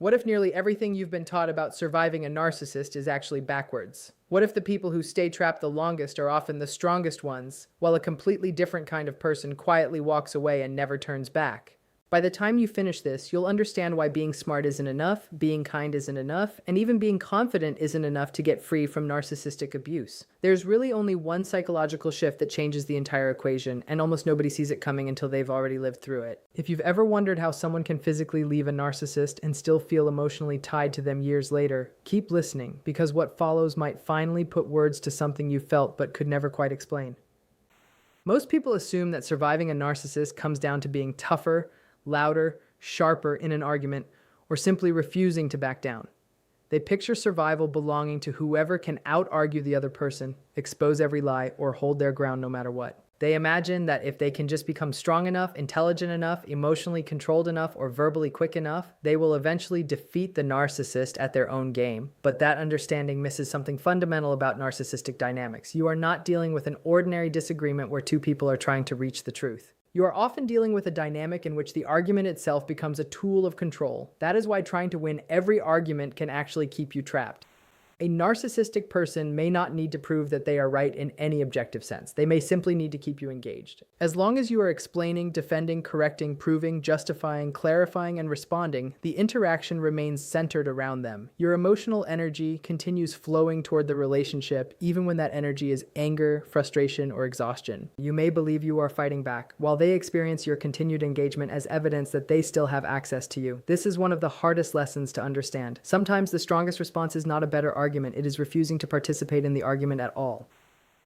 What if nearly everything you've been taught about surviving a narcissist is actually backwards? What if the people who stay trapped the longest are often the strongest ones, while a completely different kind of person quietly walks away and never turns back? By the time you finish this, you'll understand why being smart isn't enough, being kind isn't enough, and even being confident isn't enough to get free from narcissistic abuse. There's really only one psychological shift that changes the entire equation, and almost nobody sees it coming until they've already lived through it. If you've ever wondered how someone can physically leave a narcissist and still feel emotionally tied to them years later, keep listening, because what follows might finally put words to something you felt but could never quite explain. Most people assume that surviving a narcissist comes down to being tougher, louder, sharper in an argument, or simply refusing to back down. They picture survival belonging to whoever can out-argue the other person, expose every lie, or hold their ground no matter what. They imagine that if they can just become strong enough, intelligent enough, emotionally controlled enough, or verbally quick enough, they will eventually defeat the narcissist at their own game. But that understanding misses something fundamental about narcissistic dynamics. You are not dealing with an ordinary disagreement where two people are trying to reach the truth. You are often dealing with a dynamic in which the argument itself becomes a tool of control. That is why trying to win every argument can actually keep you trapped. A narcissistic person may not need to prove that they are right in any objective sense. They may simply need to keep you engaged. As long as you are explaining, defending, correcting, proving, justifying, clarifying, and responding, the interaction remains centered around them. Your emotional energy continues flowing toward the relationship, even when that energy is anger, frustration, or exhaustion. You may believe you are fighting back, while they experience your continued engagement as evidence that they still have access to you. This is one of the hardest lessons to understand. Sometimes the strongest response is not a better argument, it is refusing to participate in the argument at all.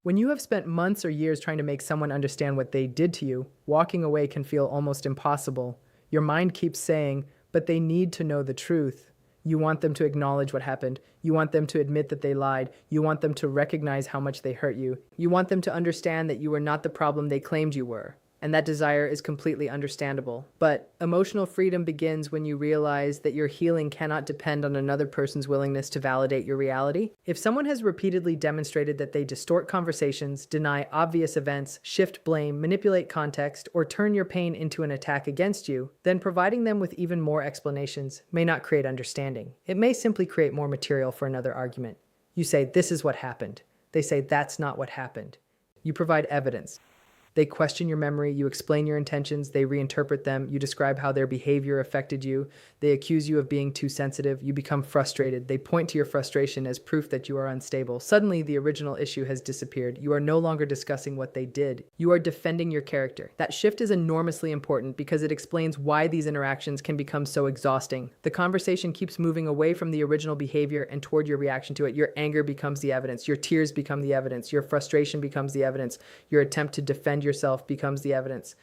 When you have spent months or years trying to make someone understand what they did to you, walking away can feel almost impossible. Your mind keeps saying, but they need to know the truth. You want them to acknowledge what happened. You want them to admit that they lied. You want them to recognize how much they hurt you. You want them to understand that you were not the problem they claimed you were. And that desire is completely understandable. But emotional freedom begins when you realize that your healing cannot depend on another person's willingness to validate your reality. If someone has repeatedly demonstrated that they distort conversations, deny obvious events, shift blame, manipulate context, or turn your pain into an attack against you, then providing them with even more explanations may not create understanding. It may simply create more material for another argument. You say, "This is what happened." They say, "That's not what happened." You provide evidence. They question your memory, you explain your intentions, they reinterpret them, you describe how their behavior affected you, they accuse you of being too sensitive, you become frustrated, they point to your frustration as proof that you are unstable. Suddenly, the original issue has disappeared. You are no longer discussing what they did. You are defending your character. That shift is enormously important because it explains why these interactions can become so exhausting. The conversation keeps moving away from the original behavior and toward your reaction to it. Your anger becomes the evidence, your tears become the evidence, your frustration becomes the evidence, your attempt to defend yourself becomes the evidence.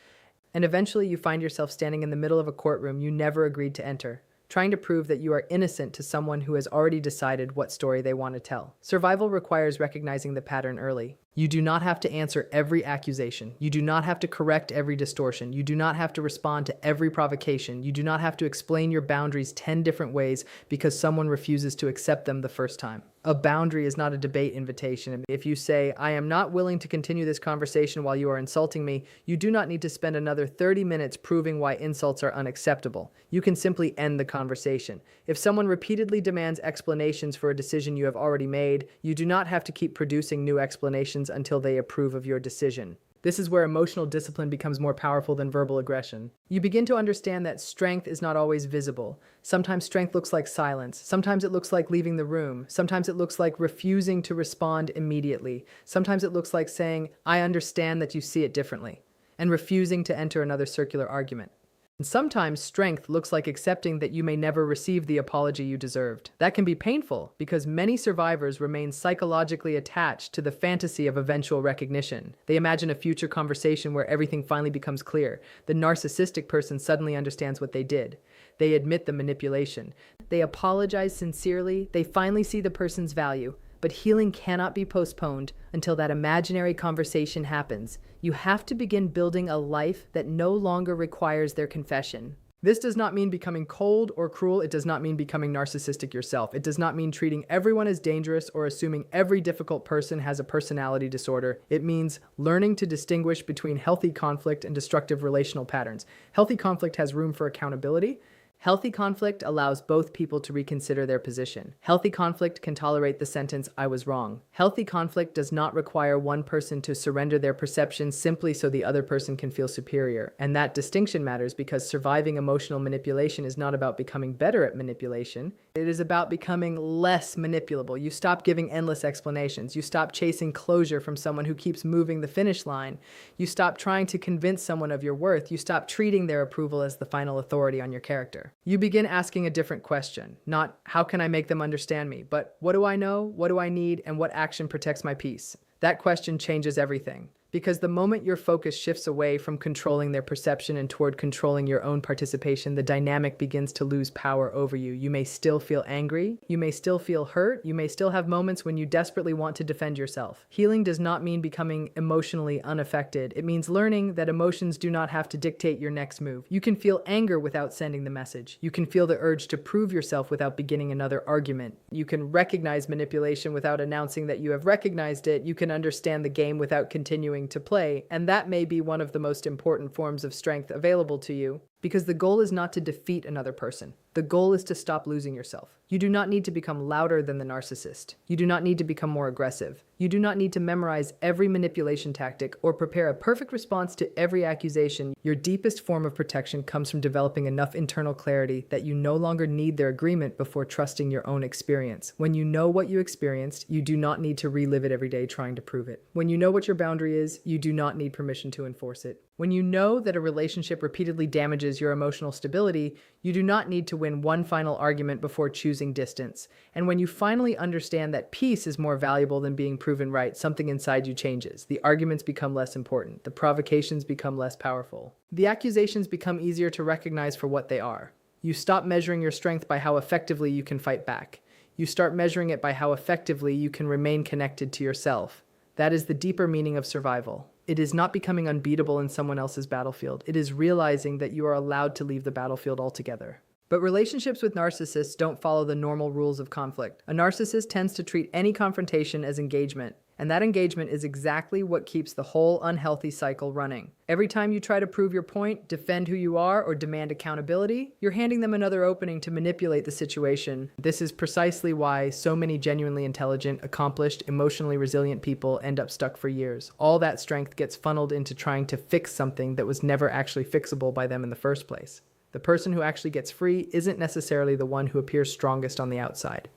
And eventually you find yourself standing in the middle of a courtroom you never agreed to enter, trying to prove that you are innocent to someone who has already decided what story they want to tell. Survival requires recognizing the pattern early. You do not have to answer every accusation. You do not have to correct every distortion. You do not have to respond to every provocation. You do not have to explain your boundaries 10 different ways because someone refuses to accept them the first time. A boundary is not a debate invitation. If you say, "I am not willing to continue this conversation while you are insulting me," you do not need to spend another 30 minutes proving why insults are unacceptable. You can simply end the conversation. If someone repeatedly demands explanations for a decision you have already made, you do not have to keep producing new explanations until they approve of your decision. This is where emotional discipline becomes more powerful than verbal aggression. You begin to understand that strength is not always visible. Sometimes strength looks like silence. Sometimes it looks like leaving the room. Sometimes it looks like refusing to respond immediately. Sometimes it looks like saying, "I understand that you see it differently," and refusing to enter another circular argument. And sometimes strength looks like accepting that you may never receive the apology you deserved. That can be painful because many survivors remain psychologically attached to the fantasy of eventual recognition. They imagine a future conversation where everything finally becomes clear. The narcissistic person suddenly understands what they did. They admit the manipulation. They apologize sincerely. They finally see the person's value. But healing cannot be postponed until that imaginary conversation happens. You have to begin building a life that no longer requires their confession. This does not mean becoming cold or cruel. It does not mean becoming narcissistic yourself. It does not mean treating everyone as dangerous or assuming every difficult person has a personality disorder. It means learning to distinguish between healthy conflict and destructive relational patterns. Healthy conflict has room for accountability. Healthy conflict allows both people to reconsider their position. Healthy conflict can tolerate the sentence, "I was wrong." Healthy conflict does not require one person to surrender their perceptions simply so the other person can feel superior. And that distinction matters because surviving emotional manipulation is not about becoming better at manipulation. It is about becoming less manipulable. You stop giving endless explanations. You stop chasing closure from someone who keeps moving the finish line. You stop trying to convince someone of your worth. You stop treating their approval as the final authority on your character. You begin asking a different question, not how can I make them understand me, but what do I know, what do I need, and what action protects my peace? That question changes everything. Because the moment your focus shifts away from controlling their perception and toward controlling your own participation, the dynamic begins to lose power over you. You may still feel angry, you may still feel hurt, you may still have moments when you desperately want to defend yourself. Healing does not mean becoming emotionally unaffected. It means learning that emotions do not have to dictate your next move. You can feel anger without sending the message. You can feel the urge to prove yourself without beginning another argument. You can recognize manipulation without announcing that you have recognized it. You can understand the game without continuing to play, and that may be one of the most important forms of strength available to you, because the goal is not to defeat another person. The goal is to stop losing yourself. You do not need to become louder than the narcissist. You do not need to become more aggressive. You do not need to memorize every manipulation tactic or prepare a perfect response to every accusation. Your deepest form of protection comes from developing enough internal clarity that you no longer need their agreement before trusting your own experience. When you know what you experienced, you do not need to relive it every day trying to prove it. When you know what your boundary is, you do not need permission to enforce it. When you know that a relationship repeatedly damages your emotional stability, you do not need to win one final argument before choosing distance. And when you finally understand that peace is more valuable than being proven right, something inside you changes. The arguments become less important. The provocations become less powerful. The accusations become easier to recognize for what they are. You stop measuring your strength by how effectively you can fight back. You start measuring it by how effectively you can remain connected to yourself. That is the deeper meaning of survival. It is not becoming unbeatable in someone else's battlefield. It is realizing that you are allowed to leave the battlefield altogether. But relationships with narcissists don't follow the normal rules of conflict. A narcissist tends to treat any confrontation as engagement, and that engagement is exactly what keeps the whole unhealthy cycle running. Every time you try to prove your point, defend who you are, or demand accountability, you're handing them another opening to manipulate the situation. This is precisely why so many genuinely intelligent, accomplished, emotionally resilient people end up stuck for years. All that strength gets funneled into trying to fix something that was never actually fixable by them in the first place. The person who actually gets free isn't necessarily the one who appears strongest on the outside.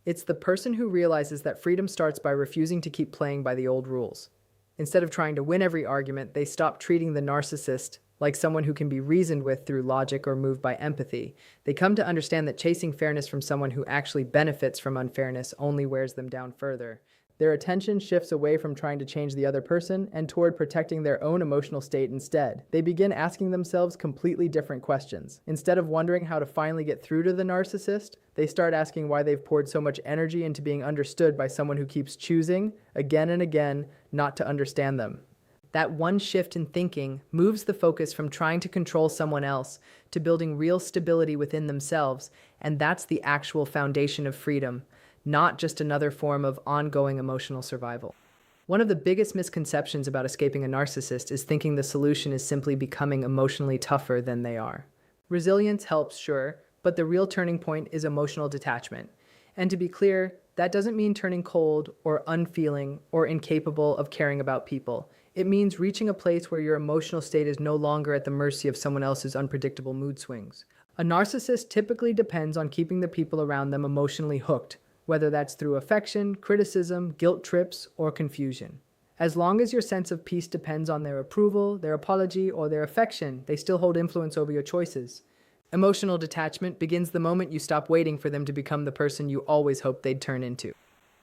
It's the person who realizes that freedom starts by refusing to keep playing by the old rules. Instead of trying to win every argument, they stop treating the narcissist like someone who can be reasoned with through logic or moved by empathy. They come to understand that chasing fairness from someone who actually benefits from unfairness only wears them down further. Their attention shifts away from trying to change the other person and toward protecting their own emotional state instead. They begin asking themselves completely different questions. Instead of wondering how to finally get through to the narcissist, they start asking why they've poured so much energy into being understood by someone who keeps choosing, again and again, not to understand them. That one shift in thinking moves the focus from trying to control someone else to building real stability within themselves, and that's the actual foundation of freedom, not just another form of ongoing emotional survival. One of the biggest misconceptions about escaping a narcissist is thinking the solution is simply becoming emotionally tougher than they are. Resilience helps, sure, but the real turning point is emotional detachment. And to be clear, that doesn't mean turning cold or unfeeling or incapable of caring about people. It means reaching a place where your emotional state is no longer at the mercy of someone else's unpredictable mood swings. A narcissist typically depends on keeping the people around them emotionally hooked, whether that's through affection, criticism, guilt trips, or confusion. As long as your sense of peace depends on their approval, their apology, or their affection, they still hold influence over your choices. Emotional detachment begins the moment you stop waiting for them to become the person you always hoped they'd turn into.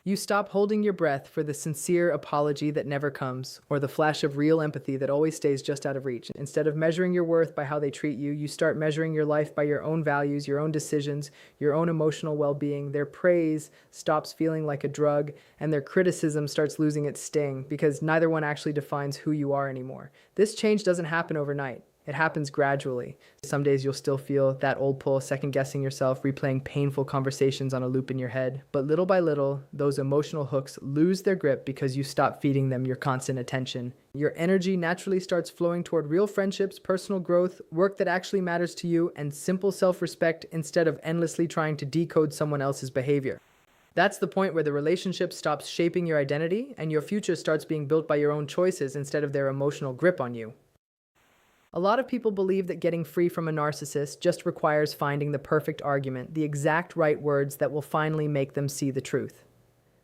You stop holding your breath for the sincere apology that never comes, or the flash of real empathy that always stays just out of reach. Instead of measuring your worth by how they treat you, you start measuring your life by your own values, your own decisions, your own emotional well-being. Their praise stops feeling like a drug, and their criticism starts losing its sting, because neither one actually defines who you are anymore. This change doesn't happen overnight. It happens gradually. Some days you'll still feel that old pull, second guessing yourself, replaying painful conversations on a loop in your head. But little by little, those emotional hooks lose their grip because you stop feeding them your constant attention. Your energy naturally starts flowing toward real friendships, personal growth, work that actually matters to you, and simple self-respect instead of endlessly trying to decode someone else's behavior. That's the point where the relationship stops shaping your identity and your future starts being built by your own choices instead of their emotional grip on you. A lot of people believe that getting free from a narcissist just requires finding the perfect argument, the exact right words that will finally make them see the truth.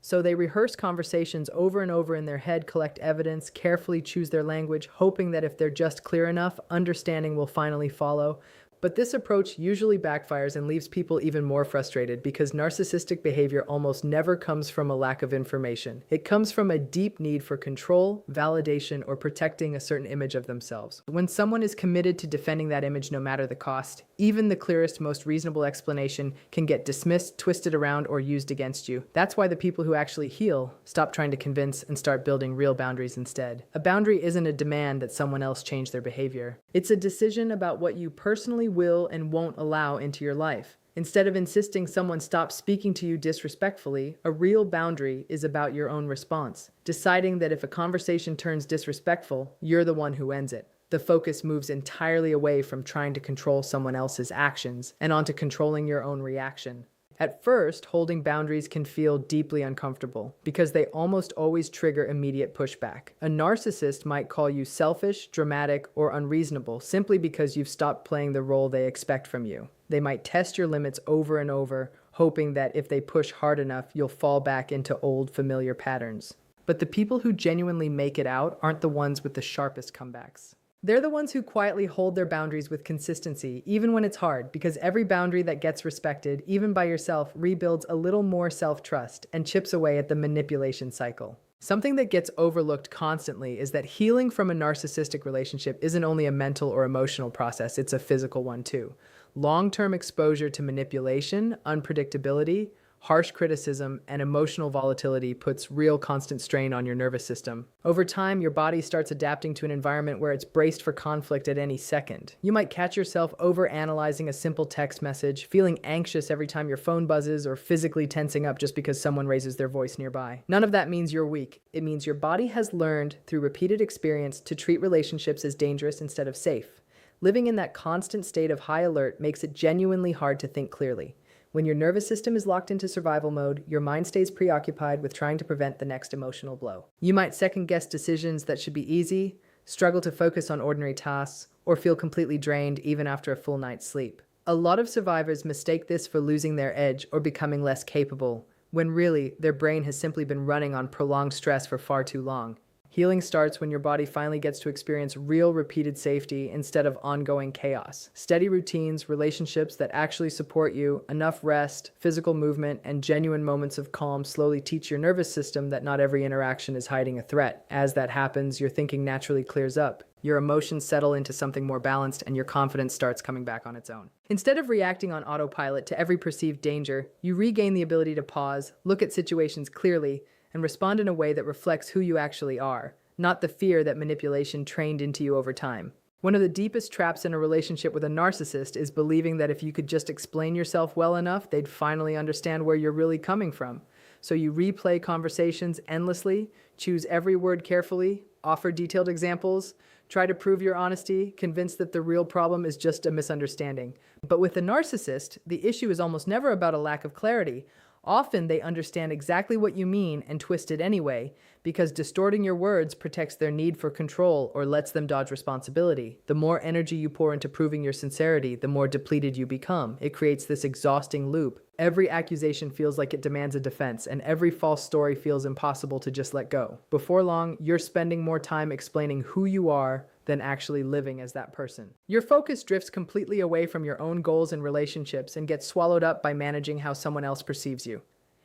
So they rehearse conversations over and over in their head, collect evidence, carefully choose their language, hoping that if they're just clear enough, understanding will finally follow. But this approach usually backfires and leaves people even more frustrated because narcissistic behavior almost never comes from a lack of information. It comes from a deep need for control, validation, or protecting a certain image of themselves. When someone is committed to defending that image no matter the cost, even the clearest, most reasonable explanation can get dismissed, twisted around, or used against you. That's why the people who actually heal stop trying to convince and start building real boundaries instead. A boundary isn't a demand that someone else change their behavior. It's a decision about what you personally will and won't allow into your life. Instead of insisting someone stop speaking to you disrespectfully, a real boundary is about your own response. Deciding that if a conversation turns disrespectful, you're the one who ends it. The focus moves entirely away from trying to control someone else's actions and onto controlling your own reaction. At first, holding boundaries can feel deeply uncomfortable because they almost always trigger immediate pushback. A narcissist might call you selfish, dramatic, or unreasonable simply because you've stopped playing the role they expect from you. They might test your limits over and over, hoping that if they push hard enough, you'll fall back into old, familiar patterns. But the people who genuinely make it out aren't the ones with the sharpest comebacks. They're the ones who quietly hold their boundaries with consistency, even when it's hard, because every boundary that gets respected, even by yourself, rebuilds a little more self-trust and chips away at the manipulation cycle. Something that gets overlooked constantly is that healing from a narcissistic relationship isn't only a mental or emotional process, it's a physical one too. Long-term exposure to manipulation, unpredictability, harsh criticism, and emotional volatility puts real constant strain on your nervous system. Over time, your body starts adapting to an environment where it's braced for conflict at any second. You might catch yourself over-analyzing a simple text message, feeling anxious every time your phone buzzes, or physically tensing up just because someone raises their voice nearby. None of that means you're weak. It means your body has learned, through repeated experience, to treat relationships as dangerous instead of safe. Living in that constant state of high alert makes it genuinely hard to think clearly. When your nervous system is locked into survival mode, your mind stays preoccupied with trying to prevent the next emotional blow. You might second-guess decisions that should be easy, struggle to focus on ordinary tasks, or feel completely drained even after a full night's sleep. A lot of survivors mistake this for losing their edge or becoming less capable, when really, their brain has simply been running on prolonged stress for far too long. Healing starts when your body finally gets to experience real repeated safety instead of ongoing chaos. Steady routines, relationships that actually support you, enough rest, physical movement, and genuine moments of calm slowly teach your nervous system that not every interaction is hiding a threat. As that happens, your thinking naturally clears up. Your emotions settle into something more balanced and your confidence starts coming back on its own. Instead of reacting on autopilot to every perceived danger, you regain the ability to pause, look at situations clearly, and respond in a way that reflects who you actually are, not the fear that manipulation trained into you over time. One of the deepest traps in a relationship with a narcissist is believing that if you could just explain yourself well enough, they'd finally understand where you're really coming from. So you replay conversations endlessly, choose every word carefully, offer detailed examples, try to prove your honesty, convinced that the real problem is just a misunderstanding. But with a narcissist, the issue is almost never about a lack of clarity. Often they understand exactly what you mean and twist it anyway, because distorting your words protects their need for control or lets them dodge responsibility. The more energy you pour into proving your sincerity, the more depleted you become. It creates this exhausting loop. Every accusation feels like it demands a defense, and every false story feels impossible to just let go. Before long, you're spending more time explaining who you are than actually living as that person. Your focus drifts completely away from your own goals and relationships and gets swallowed up by managing how someone else perceives you.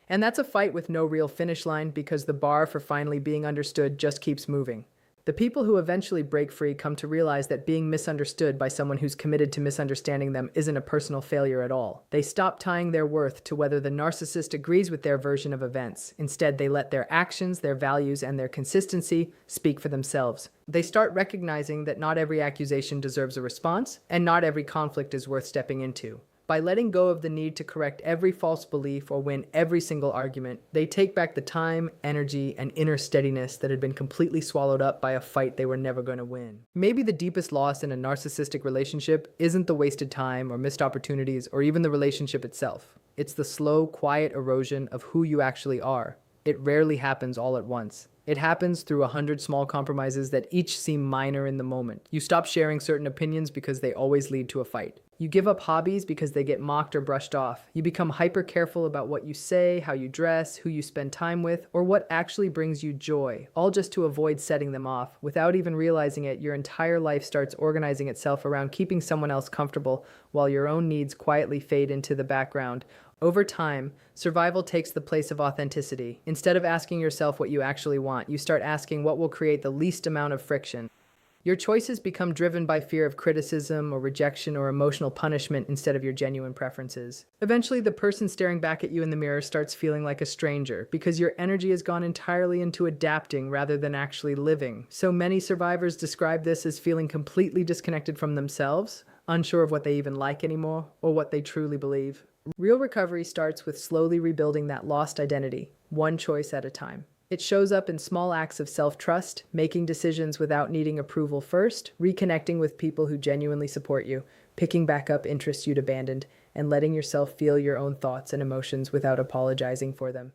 And that's a fight with no real finish line because the bar for finally being understood just keeps moving. The people who eventually break free come to realize that being misunderstood by someone who's committed to misunderstanding them isn't a personal failure at all. They stop tying their worth to whether the narcissist agrees with their version of events. Instead, they let their actions, their values, and their consistency speak for themselves. They start recognizing that not every accusation deserves a response, and not every conflict is worth stepping into. By letting go of the need to correct every false belief or win every single argument, they take back the time, energy, and inner steadiness that had been completely swallowed up by a fight they were never going to win. Maybe the deepest loss in a narcissistic relationship isn't the wasted time or missed opportunities or even the relationship itself. It's the slow, quiet erosion of who you actually are. It rarely happens all at once. It happens through 100 small compromises that each seem minor in the moment. You stop sharing certain opinions because they always lead to a fight. You give up hobbies because they get mocked or brushed off. You become hyper careful about what you say, how you dress, who you spend time with, or what actually brings you joy, all just to avoid setting them off. Without even realizing it, your entire life starts organizing itself around keeping someone else comfortable while your own needs quietly fade into the background. Over time, survival takes the place of authenticity. Instead of asking yourself what you actually want, you start asking what will create the least amount of friction. Your choices become driven by fear of criticism or rejection or emotional punishment instead of your genuine preferences. Eventually, the person staring back at you in the mirror starts feeling like a stranger because your energy has gone entirely into adapting rather than actually living. So many survivors describe this as feeling completely disconnected from themselves, unsure of what they even like anymore or what they truly believe. Real recovery starts with slowly rebuilding that lost identity, one choice at a time. It shows up in small acts of self-trust, making decisions without needing approval first, reconnecting with people who genuinely support you, picking back up interests you'd abandoned, and letting yourself feel your own thoughts and emotions without apologizing for them.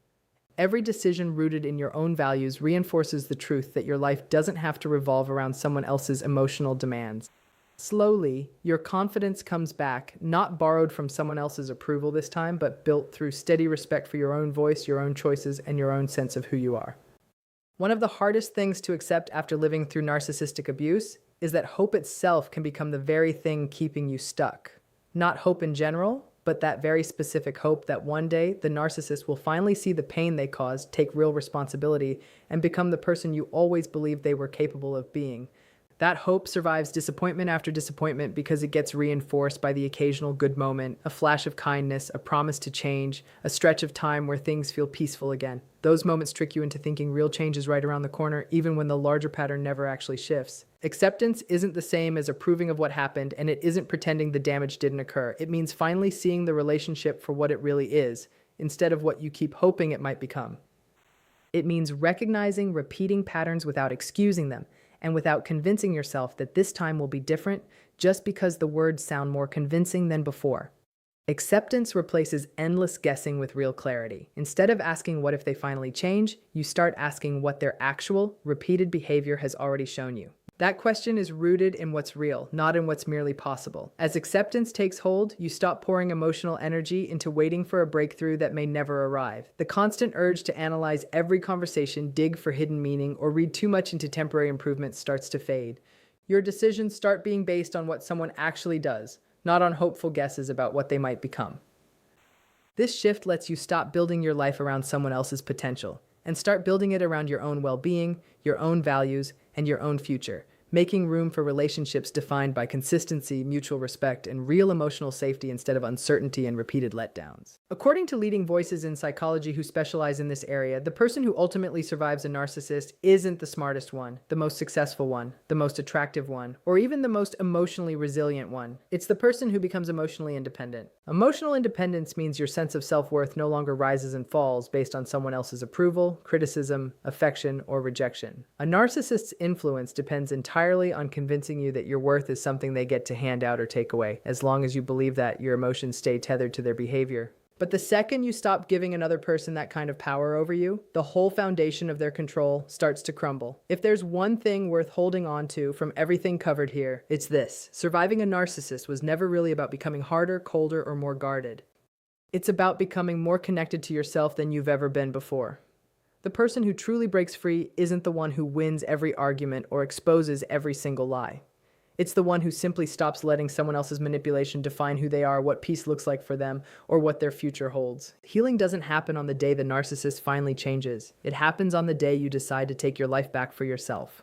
Every decision rooted in your own values reinforces the truth that your life doesn't have to revolve around someone else's emotional demands. Slowly, your confidence comes back, not borrowed from someone else's approval this time, but built through steady respect for your own voice, your own choices, and your own sense of who you are. One of the hardest things to accept after living through narcissistic abuse is that hope itself can become the very thing keeping you stuck. Not hope in general, but that very specific hope that one day the narcissist will finally see the pain they caused, take real responsibility, and become the person you always believed they were capable of being. That hope survives disappointment after disappointment because it gets reinforced by the occasional good moment, a flash of kindness, a promise to change, a stretch of time where things feel peaceful again. Those moments trick you into thinking real change is right around the corner, even when the larger pattern never actually shifts. Acceptance isn't the same as approving of what happened, and it isn't pretending the damage didn't occur. It means finally seeing the relationship for what it really is, instead of what you keep hoping it might become. It means recognizing repeating patterns without excusing them, and without convincing yourself that this time will be different just because the words sound more convincing than before. Acceptance replaces endless guessing with real clarity. Instead of asking what if they finally change, you start asking what their actual, repeated behavior has already shown you. That question is rooted in what's real, not in what's merely possible. As acceptance takes hold, you stop pouring emotional energy into waiting for a breakthrough that may never arrive. The constant urge to analyze every conversation, dig for hidden meaning, or read too much into temporary improvements starts to fade. Your decisions start being based on what someone actually does, not on hopeful guesses about what they might become. This shift lets you stop building your life around someone else's potential and start building it around your own well-being, your own values, and your own future, making room for relationships defined by consistency, mutual respect, and real emotional safety instead of uncertainty and repeated letdowns. According to leading voices in psychology who specialize in this area, the person who ultimately survives a narcissist isn't the smartest one, the most successful one, the most attractive one, or even the most emotionally resilient one. It's the person who becomes emotionally independent. Emotional independence means your sense of self-worth no longer rises and falls based on someone else's approval, criticism, affection, or rejection. A narcissist's influence depends entirely on convincing you that your worth is something they get to hand out or take away. As long as you believe that, your emotions stay tethered to their behavior. But the second you stop giving another person that kind of power over you, the whole foundation of their control starts to crumble. If there's one thing worth holding on to from everything covered here, it's this: surviving a narcissist was never really about becoming harder, colder, or more guarded. It's about becoming more connected to yourself than you've ever been before. The person who truly breaks free isn't the one who wins every argument or exposes every single lie. It's the one who simply stops letting someone else's manipulation define who they are, what peace looks like for them, or what their future holds. Healing doesn't happen on the day the narcissist finally changes. It happens on the day you decide to take your life back for yourself.